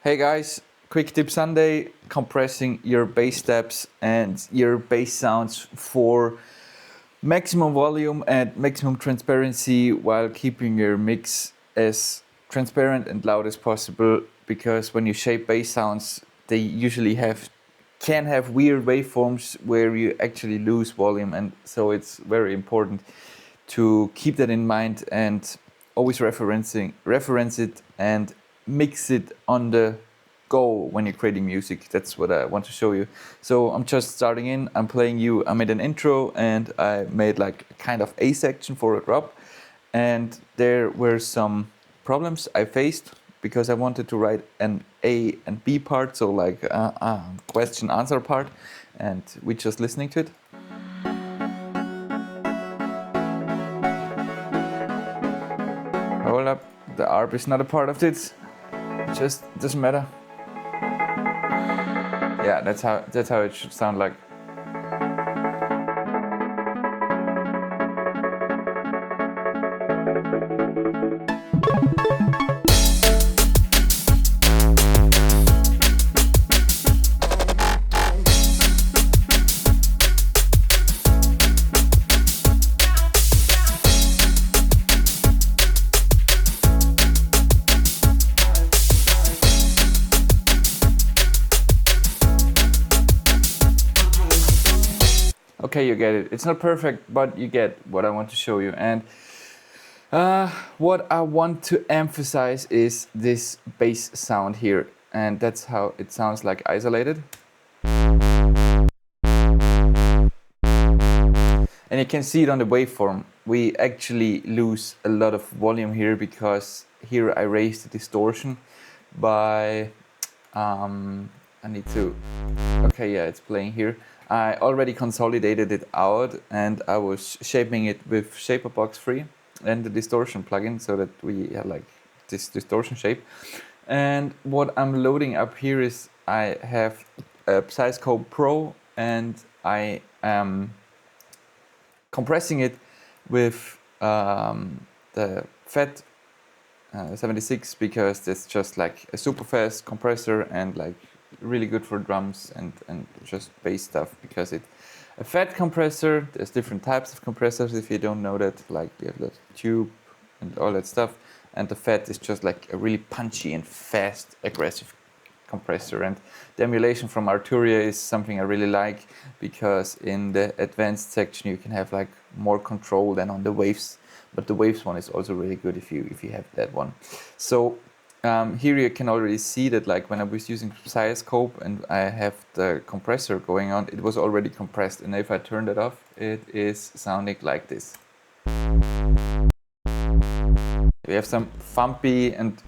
Hey guys, quick tip Sunday, compressing your bass steps and your bass sounds for maximum volume and maximum transparency while keeping your mix as transparent and loud as possible, because when you shape bass sounds, they usually can have weird waveforms where you actually lose volume, and so it's very important to keep that in mind and always reference it and mix it on the go when you're creating music. That's what I want to show you. So I'm just starting in, I made an intro and I made like a kind of A section for a drop, and there were some problems I faced because I wanted to write an A and B part, so like a question answer part, and we're just listening to it. Hold up, the ARP is not a part of this. It just doesn't matter. Yeah, that's how it should sound like. Okay, you get it. It's not perfect, but you get what I want to show you. And what I want to emphasize is this bass sound here. And that's how it sounds like isolated. And you can see it on the waveform. We actually lose a lot of volume here because here I raised the distortion by... Okay, yeah, it's playing here. I already consolidated it out and I was shaping it with Shaper Box 3 and the distortion plugin so that we have like this distortion shape. And what I'm loading up here is I have a Psyscope Pro and I am compressing it with the FET 76 because that's just like a super fast compressor and like really good for drums and just bass stuff, because a FET compressor, there's different types of compressors if you don't know that, like we have the tube and all that stuff, and the FET is just like a really punchy and fast aggressive compressor. And the emulation from Arturia is something I really like because in the advanced section you can have like more control than on the waves, but the waves one is also really good if you have that one. So here you can already see that like when I was using Psyscope and I have the compressor going on, it was already compressed, and if I turn it off, it is sounding like this. We have some thumpy, and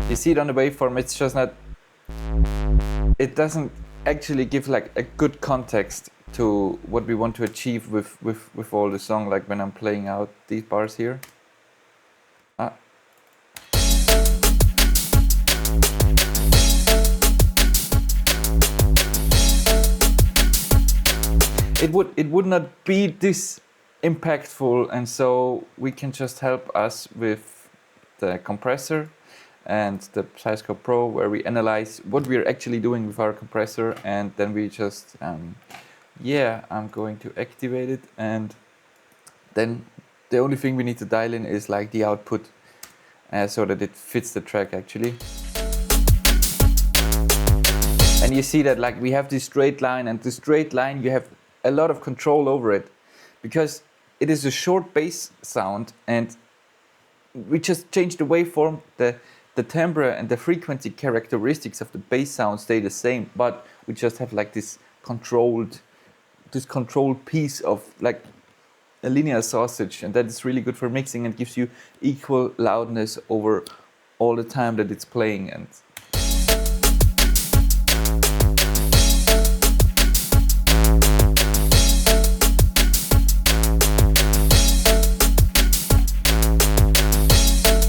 you see it on the waveform, it's just not, it doesn't actually give like a good context to what we want to achieve with all the song, like when I'm playing out these bars here. It would not be this impactful, and so we can just help us with the compressor and the Psyscope Pro, where we analyze what we are actually doing with our compressor, and then we just I'm going to activate it, and then the only thing we need to dial in is like the output so that it fits the track actually. And you see that like we have this straight line, and the straight line you have a lot of control over it because it is a short bass sound, and we just change the waveform. The timbre and the frequency characteristics of the bass sound stay the same, but we just have like this controlled piece of like a linear sausage, and that is really good for mixing and gives you equal loudness over all the time that it's playing. And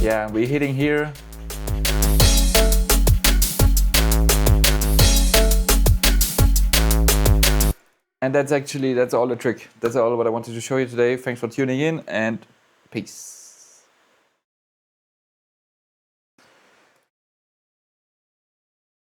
yeah, we're hitting here. And that's all the trick. That's all what I wanted to show you today. Thanks for tuning in, and peace.